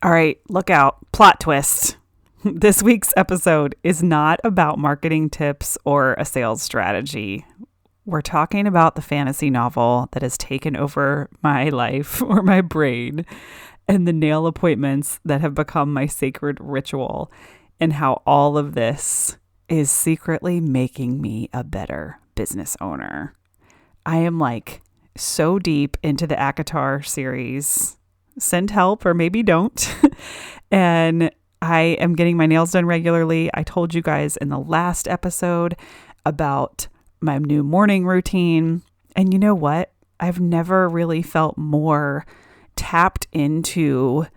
All right, look out. Plot twist. This week's episode is not about marketing tips or a sales strategy. We're talking about the fantasy novel that has taken over my life or my brain, and the nail appointments that have become my sacred ritual, and how all of this is secretly making me a better business owner. I am so deep into the ACOTAR series. Send help or maybe don't. And I am getting my nails done regularly. I told you guys in the last episode about my new morning routine. And you know what? I've never really felt more tapped into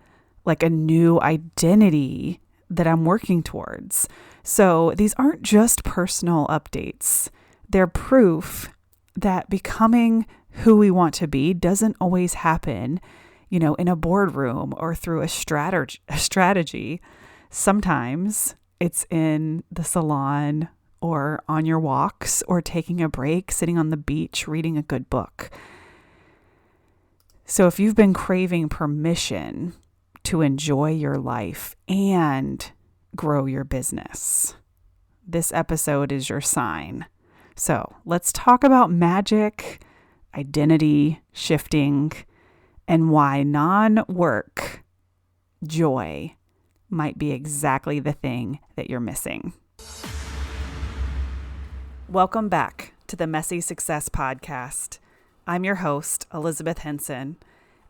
a new identity that I'm working towards. So these aren't just personal updates. They're proof that becoming who we want to be doesn't always happen in a boardroom or through a strategy. Sometimes it's in the salon or on your walks or taking a break, sitting on the beach, reading a good book. So if you've been craving permission to enjoy your life and grow your business, this episode is your sign. So let's talk about magic, identity shifting, and why non-work joy might be exactly the thing that you're missing. Welcome back to the Messy Success Podcast. I'm your host, Elizabeth Henson.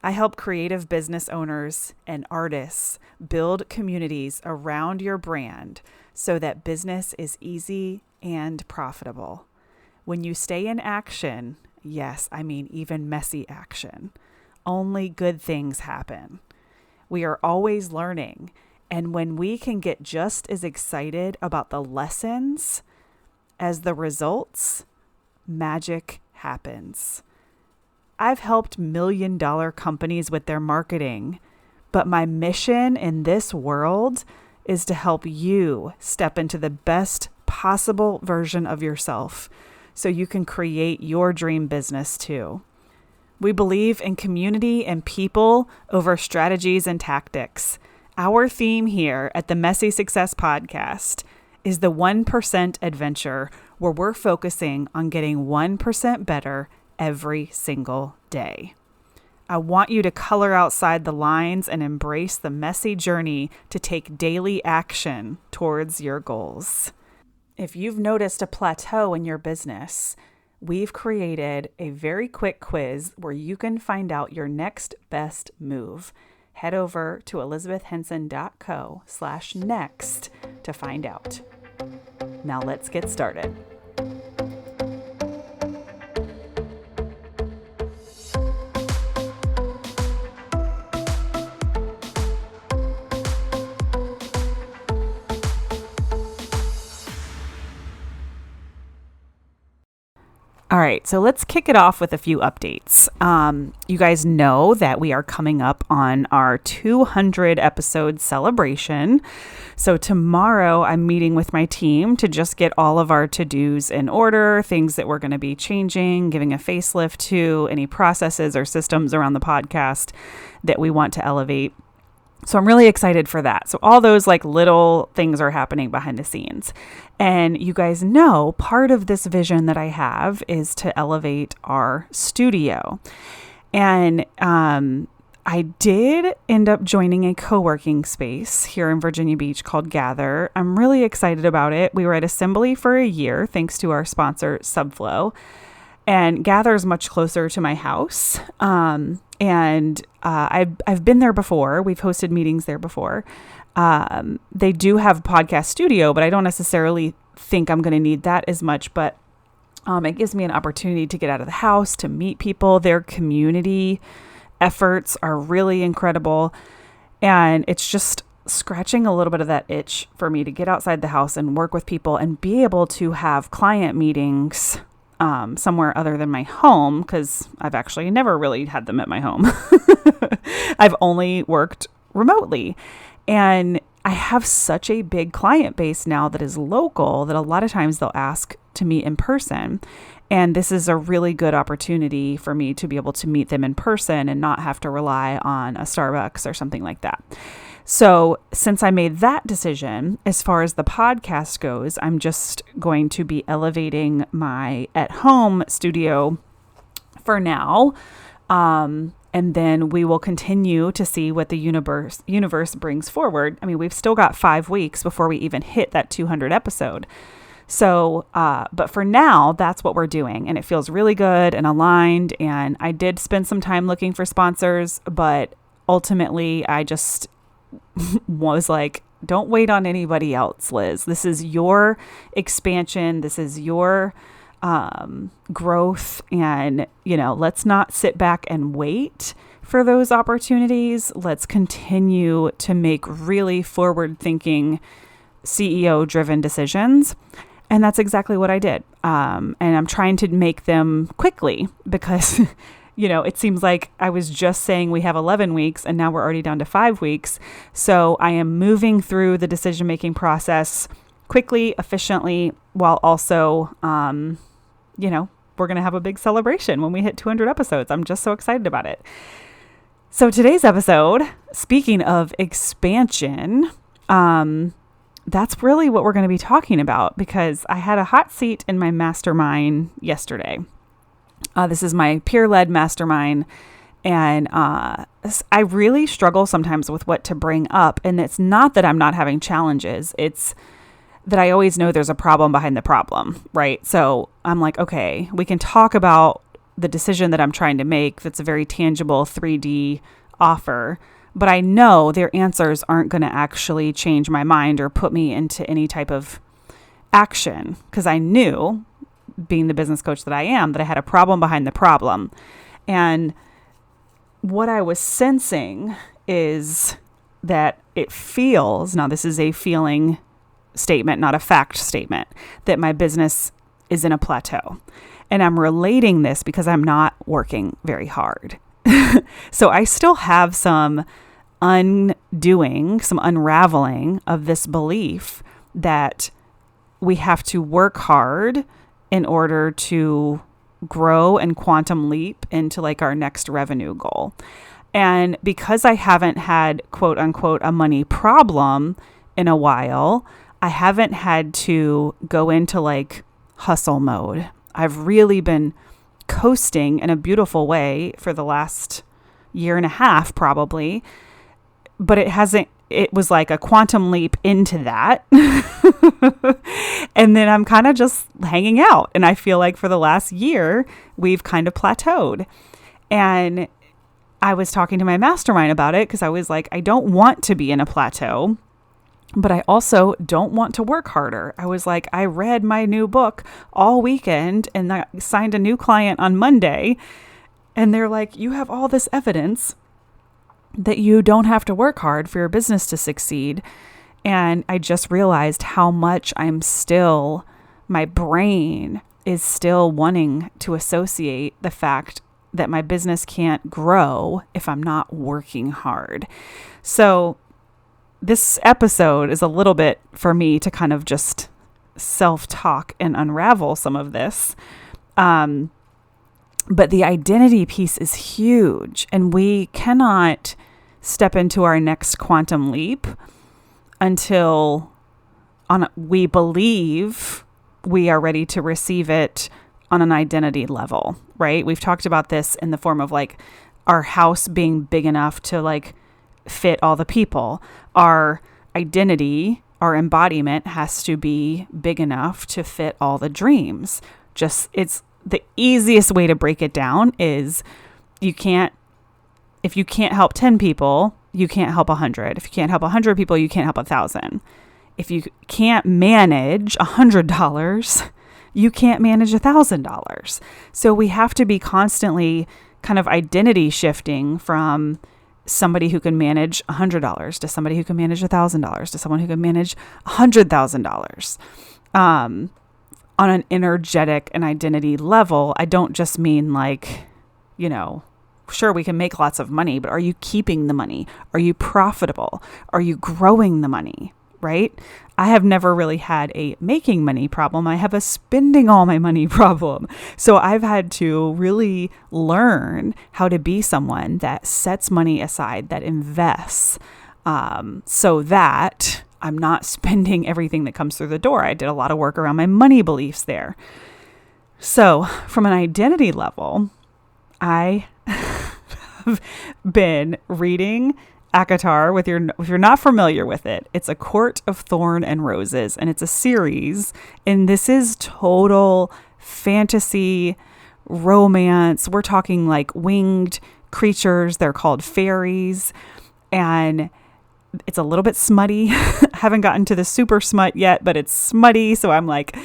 I help creative business owners and artists build communities around your brand so that business is easy and profitable. When you stay in action, yes, I mean even messy action, only good things happen. We are always learning, and when we can get just as excited about the lessons as the results, magic happens. I've helped million-dollar companies with their marketing, but my mission in this world is to help you step into the best possible version of yourself so you can create your dream business too. We believe in community and people over strategies and tactics. Our theme here at the Messy Success Podcast is the 1% adventure, where we're focusing on getting 1% better every single day. I want you to color outside the lines and embrace the messy journey to take daily action towards your goals. If you've noticed a plateau in your business, we've created a very quick quiz where you can find out your next best move. Head over to elizabethhenson.co/next to find out. Now let's get started. All right, so let's kick it off with a few updates. You guys know that we are coming up on our 200 episode celebration. So tomorrow I'm meeting with my team to just get all of our to-dos in order, things that we're going to be changing, giving a facelift to, any processes or systems around the podcast that we want to elevate. So I'm really excited for that. So all those little things are happening behind the scenes. And you guys know part of this vision that I have is to elevate our studio. And I did end up joining a co-working space here in Virginia Beach called Gather. I'm really excited about it. We were at Assembly for a year, thanks to our sponsor, Subflow. And Gather is much closer to my house. I've been there before. We've hosted meetings there before. They do have a podcast studio, but I don't necessarily think I'm going to need that as much. But it gives me an opportunity to get out of the house, to meet people. Their community efforts are really incredible. And it's just scratching a little bit of that itch for me to get outside the house and work with people and be able to have client meetings somewhere other than my home, because I've actually never really had them at my home. I've only worked remotely. And I have such a big client base now that is local that a lot of times they'll ask to meet in person. And this is a really good opportunity for me to be able to meet them in person and not have to rely on a Starbucks or something like that. So since I made that decision, as far as the podcast goes, I'm just going to be elevating my at-home studio for now. And then we will continue to see what the universe brings forward. I mean, we've still got 5 weeks before we even hit that 200 episode. So, but for now, that's what we're doing. And it feels really good and aligned. And I did spend some time looking for sponsors, but ultimately I just was like, don't wait on anybody else, Liz. This is your expansion. This is your growth. And, let's not sit back and wait for those opportunities. Let's continue to make really forward-thinking, CEO-driven decisions. And that's exactly what I did. And I'm trying to make them quickly because, it seems like I was just saying we have 11 weeks and now we're already down to 5 weeks. So I am moving through the decision-making process quickly, efficiently, while also, we're going to have a big celebration when we hit 200 episodes. I'm just so excited about it. So today's episode, speaking of expansion, that's really what we're going to be talking about because I had a hot seat in my mastermind yesterday. This is my peer-led mastermind, and I really struggle sometimes with what to bring up. And it's not that I'm not having challenges. It's that I always know there's a problem behind the problem, right? So I'm like, okay, we can talk about the decision that I'm trying to make. That's a very tangible 3D offer. But I know their answers aren't going to actually change my mind or put me into any type of action because I knew, being the business coach that I am, that I had a problem behind the problem. And what I was sensing is that it feels, now this is a feeling statement, not a fact statement, that my business is in a plateau. And I'm relating this because I'm not working very hard. So I still have some undoing, some unraveling of this belief that we have to work hard in order to grow and quantum leap into like our next revenue goal. And because I haven't had quote unquote a money problem in a while, I haven't had to go into like hustle mode. I've really been coasting in a beautiful way for the last year and a half, probably, but it was like a quantum leap into that. And then I'm kind of just hanging out. And I feel like for the last year, we've kind of plateaued. And I was talking to my mastermind about it because I was like, I don't want to be in a plateau, but I also don't want to work harder. I was like, I read my new book all weekend and I signed a new client on Monday. And they're like, you have all this evidence that you don't have to work hard for your business to succeed. And I just realized how much my brain is still wanting to associate the fact that my business can't grow if I'm not working hard. So this episode is a little bit for me to kind of just self-talk and unravel some of this. But the identity piece is huge, and we cannot step into our next quantum leap until we believe we are ready to receive it on an identity level, right? We've talked about this in the form of like our house being big enough to like fit all the people. Our identity, our embodiment has to be big enough to fit all the dreams. It's the easiest way to break it down is if you can't help 10 people, you can't help 100. If you can't help 100 people, you can't help 1,000. If you can't manage $100, you can't manage $1,000. So we have to be constantly kind of identity shifting from somebody who can manage $100 to somebody who can manage $1,000 to someone who can manage $100,000. On an energetic and identity level, I don't just mean like, sure, we can make lots of money, but are you keeping the money? Are you profitable? Are you growing the money? right? I have never really had a making money problem. I have a spending all my money problem. So I've had to really learn how to be someone that sets money aside, that invests, so that I'm not spending everything that comes through the door. I did a lot of work around my money beliefs there. So from an identity level, I have been reading ACOTAR. If you're not familiar with it, it's A Court of Thorn and Roses, and it's a series, and this is total fantasy romance. We're talking like winged creatures. They're called fairies, and it's a little bit smutty. Haven't gotten to the super smut yet, but it's smutty. So I'm like,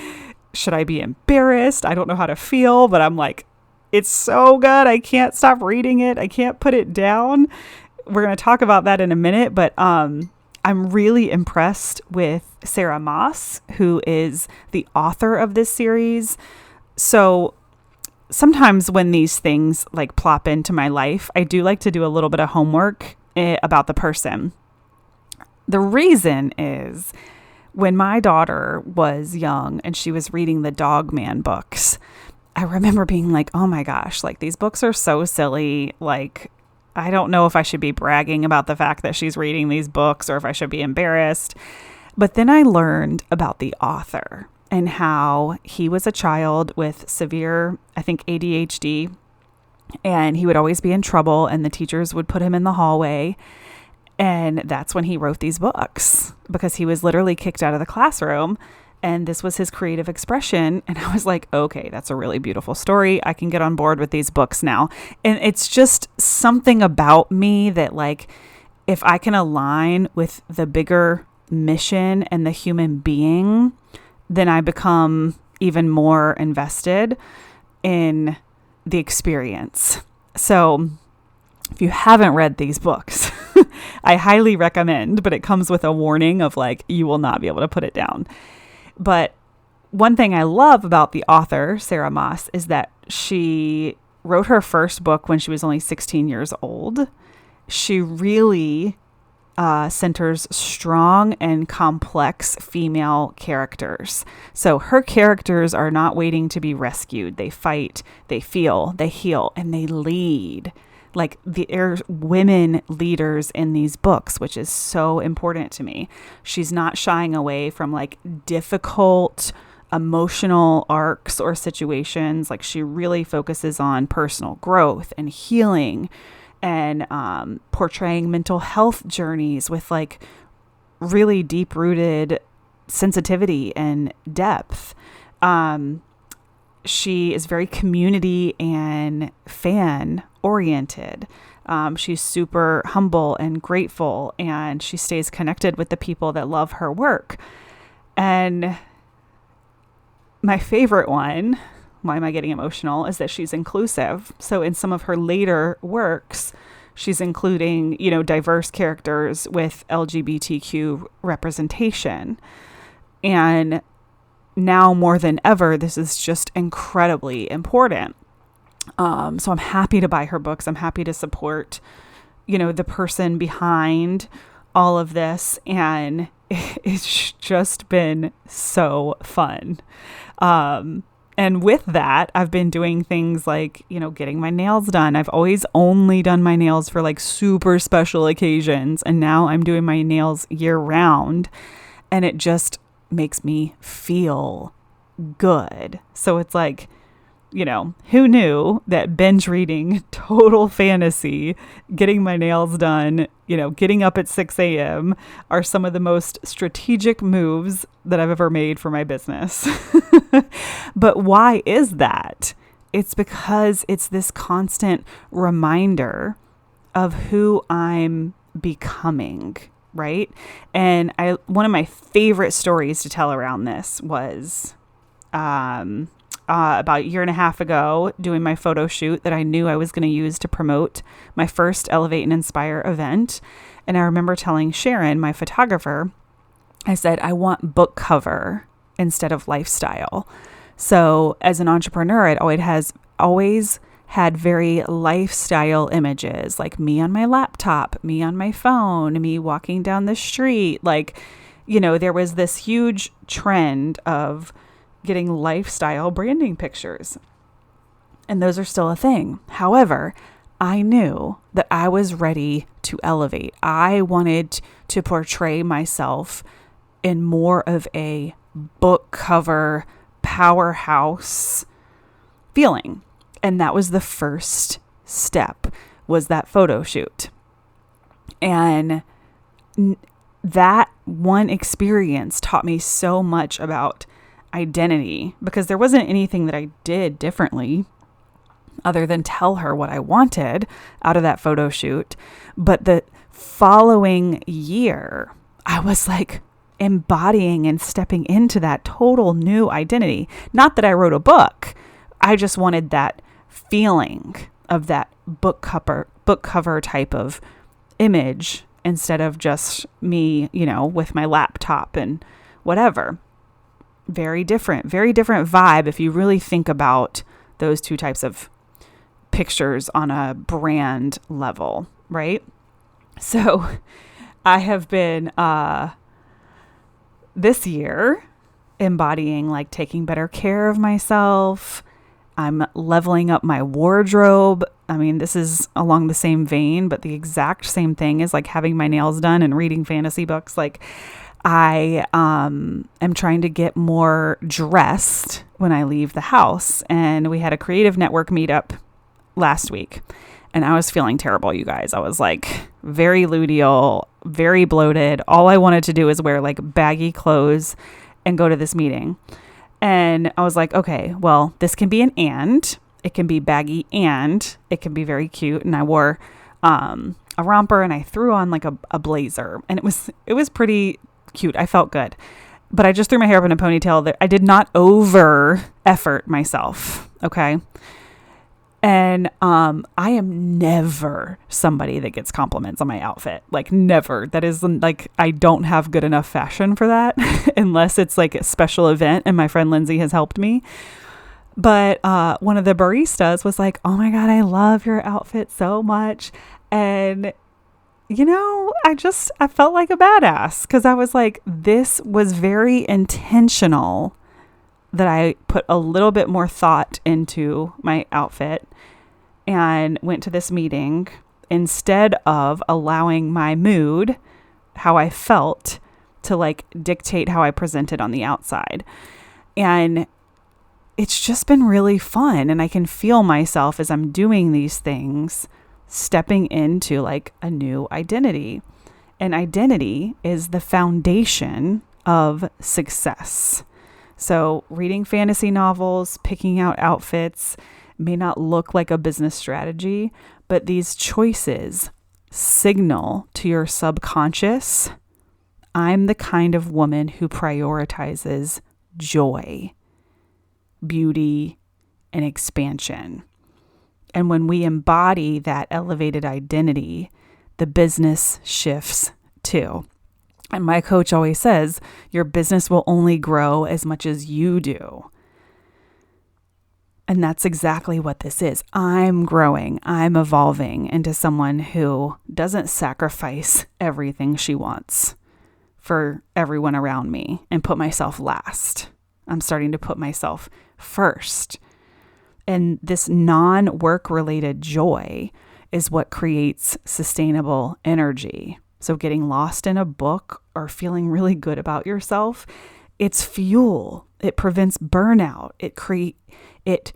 should I be embarrassed? I don't know how to feel, but I'm like, it's so good. I can't stop reading it. I can't put it down. We're going to talk about that in a minute, but I'm really impressed with Sarah Moss, who is the author of this series. So sometimes when these things like plop into my life, I do like to do a little bit of homework about the person. The reason is when my daughter was young and she was reading the Dog Man books, I remember being like, oh my gosh, like these books are so silly. Like, I don't know if I should be bragging about the fact that she's reading these books or if I should be embarrassed. But then I learned about the author and how he was a child with severe, I think, ADHD, and he would always be in trouble and the teachers would put him in the hallway. And that's when he wrote these books, because he was literally kicked out of the classroom and this was his creative expression. And I was like, okay, that's a really beautiful story. I can get on board with these books now. And it's just something about me that, like, if I can align with the bigger mission and the human being, then I become even more invested in the experience. So if you haven't read these books, I highly recommend, but it comes with a warning of like, you will not be able to put it down. But one thing I love about the author, Sarah Moss, is that she wrote her first book when she was only 16 years old. She really centers strong and complex female characters. So her characters are not waiting to be rescued. They fight, they feel, they heal, and they lead. Like, there's women leaders in these books, which is so important to me. She's not shying away from like difficult emotional arcs or situations. Like, she really focuses on personal growth and healing and portraying mental health journeys with like really deep rooted sensitivity and depth. She is very community and fan oriented. She's super humble and grateful, and she stays connected with the people that love her work. And my favorite one, why am I getting emotional, is that she's inclusive. So in some of her later works, she's including, you know, diverse characters with LGBTQ representation. And now more than ever, this is just incredibly important. So I'm happy to buy her books. I'm happy to support, you know, the person behind all of this. And it's just been so fun. And with that, I've been doing things like, you know, getting my nails done. I've always only done my nails for like super special occasions. And now I'm doing my nails year round. And it just makes me feel good. So it's like, you know, who knew that binge reading, total fantasy, getting my nails done, you know, getting up at 6 a.m. are some of the most strategic moves that I've ever made for my business. But why is that? It's because it's this constant reminder of who I'm becoming, right? And one of my favorite stories to tell around this was about a year and a half ago, doing my photo shoot that I knew I was going to use to promote my first Elevate and Inspire event. And I remember telling Sharon, my photographer, I said, I want book cover instead of lifestyle. So as an entrepreneur, it always had very lifestyle images, like me on my laptop, me on my phone, me walking down the street, like there was this huge trend of getting lifestyle branding pictures. And those are still a thing. However, I knew that I was ready to elevate. I wanted to portray myself in more of a book cover powerhouse feeling. And that was the first step, was that photo shoot. And that one experience taught me so much about identity, because there wasn't anything that I did differently other than tell her what I wanted out of that photo shoot. But the following year, I was like embodying and stepping into that total new identity. Not that I wrote a book. I just wanted that feeling of that book cover type of image, instead of just me, with my laptop and whatever. Very different vibe if you really think about those two types of pictures on a brand level, right? So I have been this year embodying like taking better care of myself. I'm leveling up my wardrobe. I mean, this is along the same vein, but the exact same thing is like having my nails done and reading fantasy books. Like I am trying to get more dressed when I leave the house. And we had a creative network meetup last week, and I was feeling terrible, you guys. I was like very luteal, very bloated. All I wanted to do is wear like baggy clothes and go to this meeting. And I was like, okay, well, this can be it can be baggy and it can be very cute. And I wore a romper and I threw on like a blazer, and it was pretty cute. I felt good, but I just threw my hair up in a ponytail. That I did not over effort myself. Okay. And I am never somebody that gets compliments on my outfit. Like never. That is like, I don't have good enough fashion for that unless it's like a special event, and my friend Lindsay has helped me. But one of the baristas was like, oh my God, I love your outfit so much. And I felt like a badass, because I was like, this was very intentional that I put a little bit more thought into my outfit and went to this meeting instead of allowing my mood, how I felt, to like dictate how I presented on the outside. And it's just been really fun. And I can feel myself as I'm doing these things, stepping into like a new identity. And identity is the foundation of success. So reading fantasy novels, picking out outfits may not look like a business strategy, but these choices signal to your subconscious, I'm the kind of woman who prioritizes joy, beauty, and expansion. And when we embody that elevated identity, the business shifts too. And my coach always says, your business will only grow as much as you do. And that's exactly what this is. I'm growing. I'm evolving into someone who doesn't sacrifice everything she wants for everyone around me and put myself last. I'm starting to put myself first. And this non-work related joy is what creates sustainable energy. So getting lost in a book or feeling really good about yourself, it's fuel. It prevents burnout. It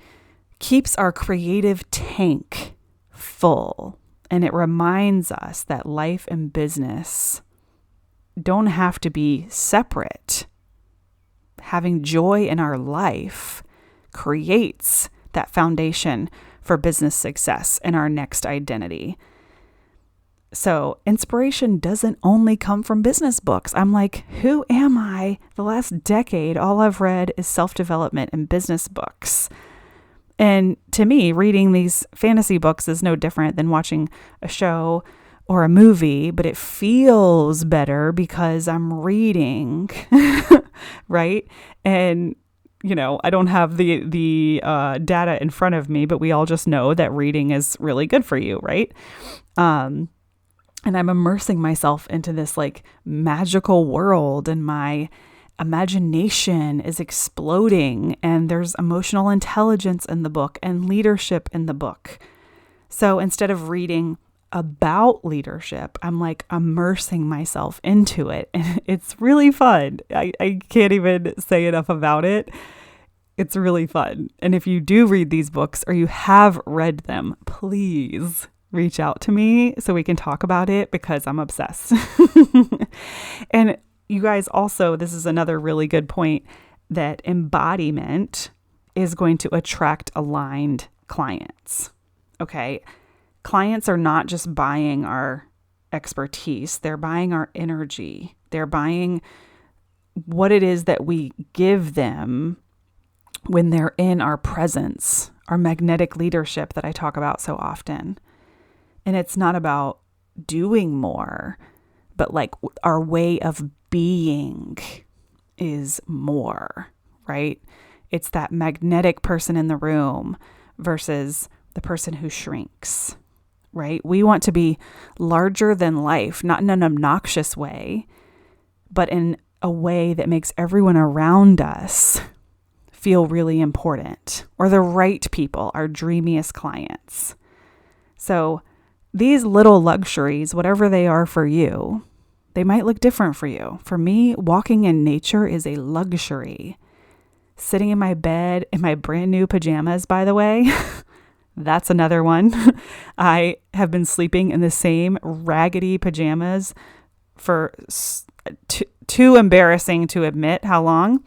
keeps our creative tank full. And it reminds us that life and business don't have to be separate. Having joy in our life creates that foundation for business success and our next identity. So inspiration doesn't only come from business books. I'm like, who am I? The last decade, all I've read is self-development and business books. And to me, reading these fantasy books is no different than watching a show or a movie, but it feels better because I'm reading, right? And I don't have the data in front of me, but we all just know that reading is really good for you, right? And I'm immersing myself into this like magical world, and my imagination is exploding, and there's emotional intelligence in the book and leadership in the book. So instead of reading about leadership, I'm like immersing myself into it. And it's really fun. I can't even say enough about it. It's really fun. And if you do read these books or you have read them, please reach out to me so we can talk about it, because I'm obsessed. And you guys also, this is another really good point, that embodiment is going to attract aligned clients. Okay. Clients are not just buying our expertise. They're buying our energy. They're buying what it is that we give them when they're in our presence, our magnetic leadership that I talk about so often. And it's not about doing more, but like our way of being is more, right? It's that magnetic person in the room versus the person who shrinks, right? We want to be larger than life, not in an obnoxious way, but in a way that makes everyone around us feel really important, or the right people, our dreamiest clients. So these little luxuries, whatever they are for you, they might look different for you. For me, walking in nature is a luxury. Sitting in my bed in my brand new pajamas, by the way, that's another one. I have been sleeping in the same raggedy pajamas for too embarrassing to admit how long.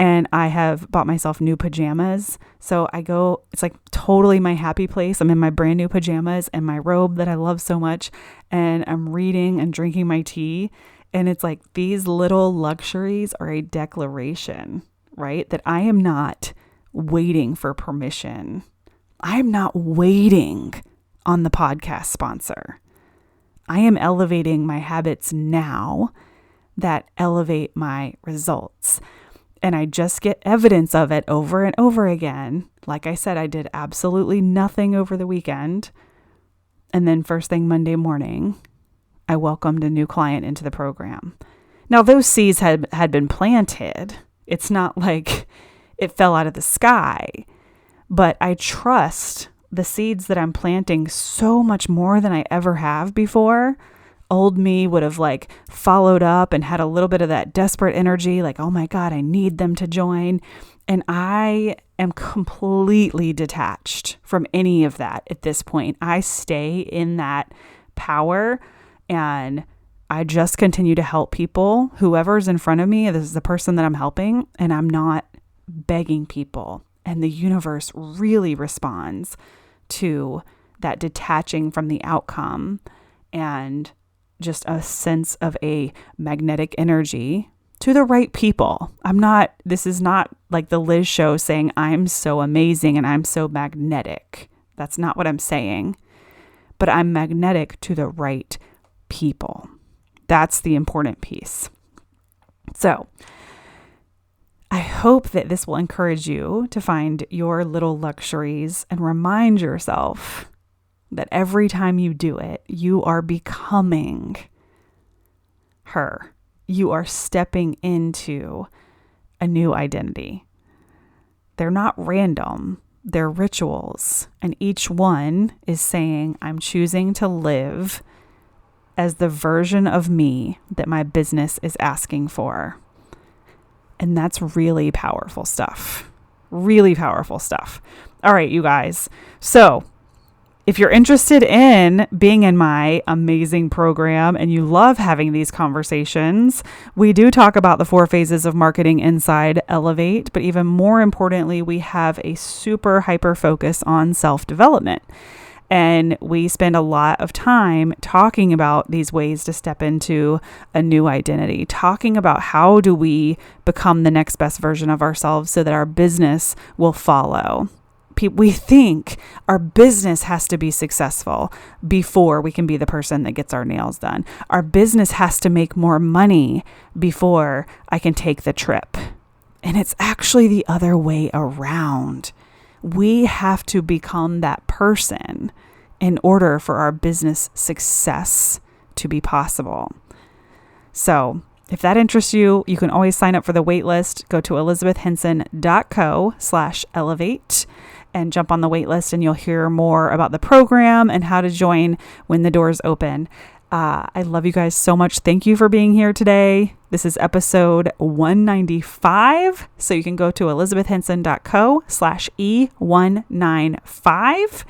And I have bought myself new pajamas. So I go, it's like totally my happy place. I'm in my brand new pajamas and my robe that I love so much. And I'm reading and drinking my tea. And it's like these little luxuries are a declaration, right? That I am not waiting for permission. I am not waiting on the podcast sponsor. I am elevating my habits now that elevate my results. And I just get evidence of it over and over again. Like I said, I did absolutely nothing over the weekend. And then first thing Monday morning, I welcomed a new client into the program. Now, those seeds had been planted. It's not like it fell out of the sky. But I trust the seeds that I'm planting so much more than I ever have before. Old me would have like followed up and had a little bit of that desperate energy, like, oh my God, I need them to join. And I am completely detached from any of that at this point. I stay in that power and I just continue to help people. Whoever's in front of me, this is the person that I'm helping, and I'm not begging people. And the universe really responds to that detaching from the outcome and just a sense of a magnetic energy to the right people. This is not like the Liz show saying I'm so amazing and I'm so magnetic. That's not what I'm saying. But I'm magnetic to the right people. That's the important piece. So I hope that this will encourage you to find your little luxuries and remind yourself that every time you do it, you are becoming her. You are stepping into a new identity. They're not random. They're rituals. And each one is saying, I'm choosing to live as the version of me that my business is asking for. And that's really powerful stuff. Really powerful stuff. All right, you guys. So if you're interested in being in my amazing program and you love having these conversations, we do talk about the 4 phases of marketing inside Elevate, but even more importantly, we have a super hyper focus on self-development. And we spend a lot of time talking about these ways to step into a new identity, talking about how do we become the next best version of ourselves so that our business will follow. We think our business has to be successful before we can be the person that gets our nails done. Our business has to make more money before I can take the trip. And it's actually the other way around. We have to become that person in order for our business success to be possible. So if that interests you, you can always sign up for the wait list. Go to elizabethhenson.co/elevate and jump on the wait list, and you'll hear more about the program and how to join when the doors open. I love you guys so much. Thank you for being here today. This is episode 195. So you can go to elizabethhenson.co/E195.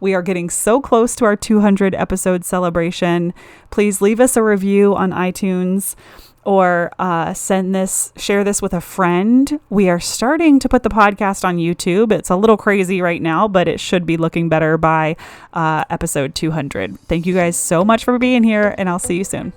We are getting so close to our 200 episode celebration. Please leave us a review on iTunes or share this with a friend. We are starting to put the podcast on YouTube. It's a little crazy right now, but it should be looking better by episode 200. Thank you guys so much for being here, and I'll see you soon.